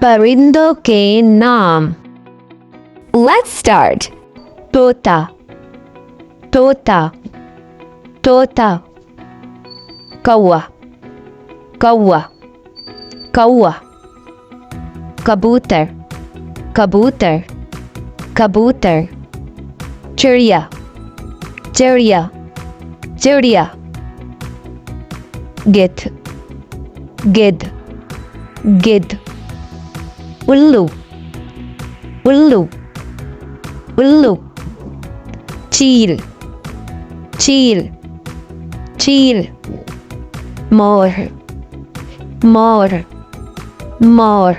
परिंदों के नाम। Let's start. तोता, तोता, तोता। कौवा, कौवा, कौवा। कबूतर, कबूतर, कबूतर। चिड़िया, चिड़िया, चिड़िया। गिद्ध, गिद्ध, गिद्ध। उल्लू, उल्लू, उल्लू। चील, चील, चील। मोर, मोर, मोर।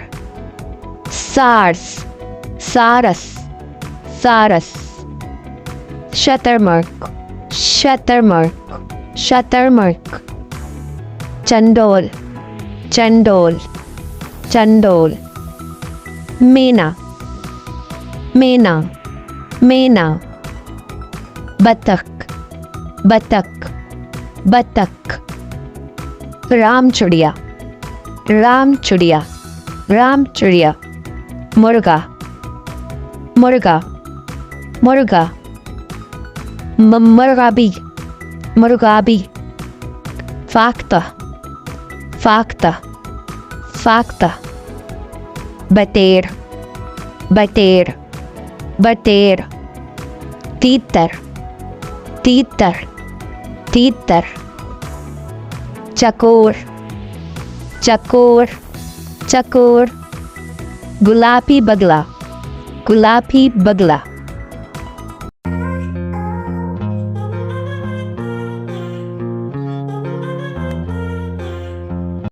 सारस, सारस, सारस। शतरमुर्ग, शतरमुर्ग, शतरमुर्ग। चंडोल, चंडोल, चंडोल। मैना, मैना, मैना। बतख, बतख, बतख। राम चिड़िया, राम चिड़िया, राम चिड़िया। मुर्गा, मुर्गा, मुर्गा। मुर्गाबी, मुर्गाबी। फाख्ता, फाख्ता, फाख्ता। बटेर, बटेर, बटेर। तीतर, तीतर, तीतर। चकोर, चकोर, चकोर। गुलाबी बगला, गुलाबी बगला।